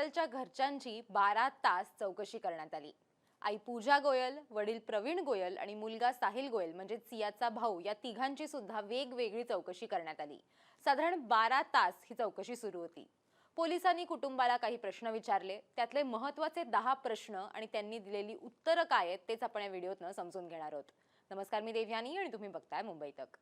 गोयलच्या घरच्यांची 12 तास चौकशी करण्यात आली। आई पूजा गोयल, वडील प्रवीण गोयल आणि मुलगा साहिल गोयल म्हणजे सियाचा भाऊ या तिघांची सुद्धा वेगवेगळी चौकशी करण्यात आली। साधारण 12 तास ही चौकशी सुरू होती। पोलिसांनी कुटुंबाला काही प्रश्न विचारले, त्यातले महत्त्वाचे 10 प्रश्न आणि त्यांनी दिलेली उत्तरं काय आहेत तेच आपण या व्हिडिओतनं समजून घेणार आहोत। नमस्कार, मी देवयानी आणि तुम्ही बघताय मुंबई तक।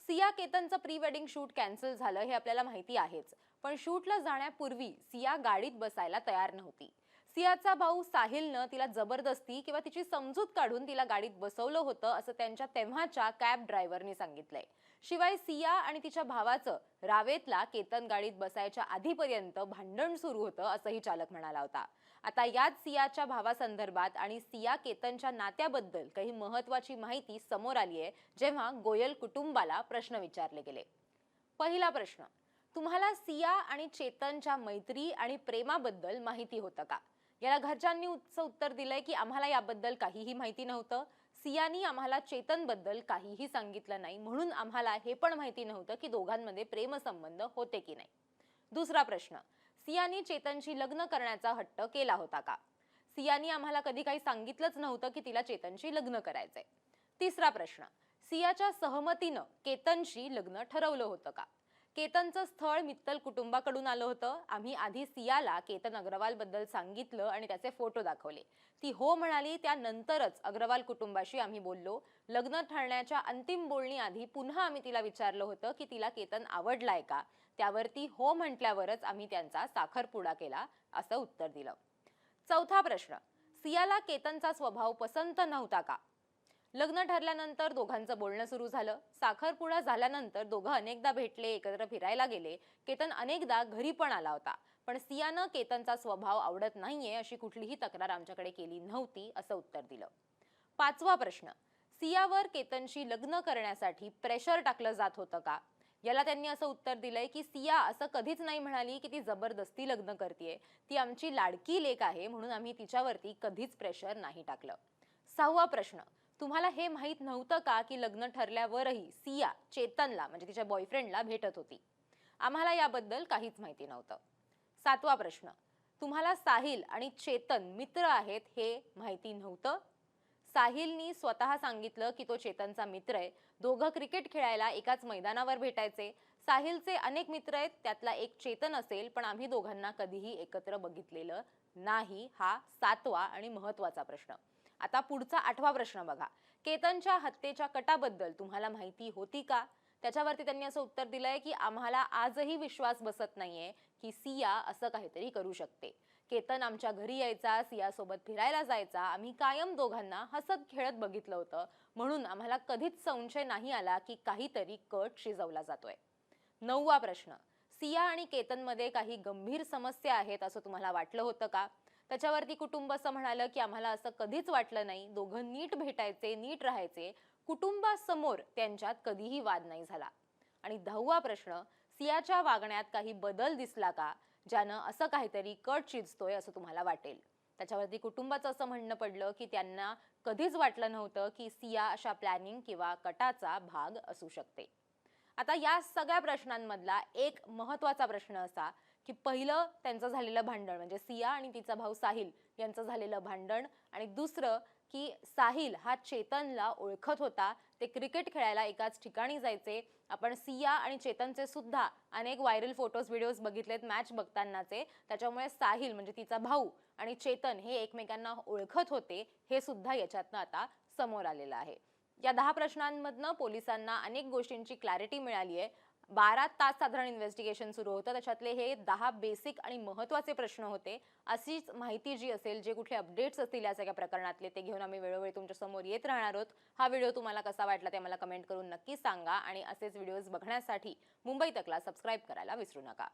सिया केतनचं प्री वेडिंग शूट कॅन्सल झालं हे आपल्याला माहिती आहेच, पण शूटला जाण्यापूर्वी सिया गाडीत बसायला तयार नव्हती। सियाचा भाऊ साहिलनं तिला जबरदस्ती किंवा तिची समजूत काढून तिला गाडीत बसवलं होतं असं त्यांच्या तेव्हाच्या कॅब ड्रायव्हरनी सांगितलंय। शिवाय सिया आणि तिच्या भावाचं रावेतला केतन गाडीत बसायच्या आधीपर्यंत भांडण सुरू होतं असंही चालक म्हणाला होता। आता याच सियाच्या भावासंदर्भात आणि सिया केतनच्या नात्याबद्दल काही महत्त्वाची माहिती समोर आली आहे, जेव्हा गोयल कुटुंबाला प्रश्न विचारले गेले। पहिला प्रश्न, तुम्हाला सिया आणि चेतनच्या मैत्री आणि प्रेमाबद्दल माहिती होतं का? याला घरच्यांनी उत्तर दिलंय की आम्हाला याबद्दल काहीही माहिती नव्हतं। सियानी आम्हाला चेतनबद्दल काहीही सांगितलं नाही, म्हणून आम्हाला हे पण माहिती नव्हतं की दोघांमध्ये प्रेमसंबंध होते की नाही। दुसरा प्रश्न, सियानी चेतनशी लग्न करण्याचा हट्ट केला होता का? सियानी आम्हाला कधी काही सांगितलंच नव्हतं की तिला चेतनशी लग्न करायचंय। तिसरा प्रश्न, सियाच्या सहमतीनं केतनशी लग्न ठरवलं होतं का? केतनचं स्थळ मित्तल कुटुंबाकडून आलं होतं। आम्ही आधी सियाला केतन अग्रवाल बद्दल सांगितलं आणि त्याचे फोटो दाखवले। ती हो म्हणाली, त्यानंतरच अग्रवाल कुटुंबाशी आम्ही बोललो। लग्न ठरण्याच्या अंतिम बोलणी आधी पुन्हा आम्ही तिला विचारलं होतं की तिला केतन आवडलाय का? त्यावर ती हो म्हटल्यावरच आम्ही त्यांचा साखरपुडा केला असं उत्तर दिलं। चौथा प्रश्न, सियाला केतनचा स्वभाव पसंत नव्हता का? लग्न ठरल्यानंतर दोघांचं बोलणं सुरू झालं। साखरपुडा झाल्यानंतर दोघं अनेकदा भेटले, एकत्र फिरायला गेले। केतन अनेकदा घरी पण आला होता, पण सियानं केतनचा स्वभाव आवडत नाहीये अशी कुठलीही तक्रार आमच्याकडे केली नव्हती असं उत्तर दिलं। पाचवा प्रश्न, सियावर केतनशी लग्न करण्यासाठी प्रेशर टाकलं जात होतं का? याला त्यांनी असं उत्तर दिलंय की सिया असं कधीच नाही म्हणाली की ती जबरदस्ती लग्न करतेय। ती आमची लाडकी लेक आहे, म्हणून आम्ही तिच्यावरती कधीच प्रेशर नाही टाकलं। सहावा प्रश्न, तुम्हाला हे माहित नव्हतं का की लग्न ठरल्यावरही सिया चेतनला म्हणजे तिच्या बॉयफ्रेंडला भेटत होती? आम्हाला याबद्दल काहीच माहिती नव्हतं। सातवा प्रश्न, तुम्हाला साहिल आणि चेतन मित्र आहेत हे माहिती नव्हतं? साहिलनी स्वतः सांगितलं की तो चेतनचा मित्र आहे। दोघं क्रिकेट खेळायला एकाच मैदानावर भेटायचे। साहिलचे अनेक मित्र आहेत, त्यातला एक चेतन असेल, पण आम्ही दोघांना कधीही एकत्र बघितलेलं नाही। हा सातवा आणि महत्त्वाचा प्रश्न। आता पुढचा आठवा प्रश्न बघा, केतनच्या हत्येच्या कटाबद्दल तुम्हाला माहिती होती का? त्याच्यावरती त्यांनी असं उत्तर दिलंय की आम्हाला आजही विश्वास बसत नाहीये की सिया असं काहीतरी करू शकते। केतन आमच्या घरी यायचा, सिया सोबत फिरायला जायचा, आम्ही कायम दोघांना हसत खेळत बघितलं होतं, म्हणून आम्हाला कधीच संशय नाही आला की काहीतरी कट शिजवला जातोय। नववा प्रश्न, सिया आणि केतनमध्ये काही गंभीर समस्या आहेत असं तुम्हाला वाटलं होतं का? त्याच्यावरती कुटुंब असं म्हणालं की आम्हाला असं कधीच वाटलं नाही। दोघं नीट भेटायचे, नीट राहायचे, कुटुंबासमोर त्यांच्यात कधीही वाद नाही झाला। आणि 10वा प्रश्न, सियाच्या वागण्यात काही बदल दिसला का, ज्यानं असं काहीतरी कट शिजतोय असं तुम्हाला वाटेल? त्याच्यावरती कुटुंबाचं असं म्हणणं पडलं की त्यांना कधीच वाटलं नव्हतं की सिया अशा प्लॅनिंग किंवा कटाचा भाग असू शकते। आता या सगळ्या प्रश्नांमधला एक महत्त्वाचा प्रश्न असा की पहिलं त्यांचं झालेलं भांडण म्हणजे सिया आणि तिचा भाऊ साहिल यांचं झालेलं भांडण, आणि दुसरं की साहिल हा चेतनला ओळखत होता, ते क्रिकेट खेळायला एकाच ठिकाणी जायचे। आपण सिया आणि चेतनचे सुद्धा अनेक व्हायरल फोटोज व्हिडिओज बघितलेत मॅच बघतानाचे, त्याच्यामुळे साहिल म्हणजे तिचा भाऊ आणि चेतन हे एकमेकांना ओळखत होते, हे सुद्धा याच्यातनं आता समोर आलेलं आहे। या 10 प्रश्नांमधनं पोलिसांना अनेक गोष्टींची क्लॅरिटी मिळाली आहे। 12 तास साधारण इन्व्हेस्टिगेशन सुरू होतं, त्याच्यातले हे 10 बेसिक आणि महत्त्वाचे प्रश्न होते। अशीच माहिती जी असेल, जे कुठले अपडेट्स असतील या सगळ्या प्रकरणातले, ते घेऊन आम्ही वेळोवेळी तुमच्या समोर येत राहणार आहोत। हा व्हिडिओ तुम्हाला कसा वाटला ते मला कमेंट करून नक्की सांगा, आणि असेच व्हिडिओज बघण्यासाठी मुंबई तकला सबस्क्राईब करायला विसरू नका।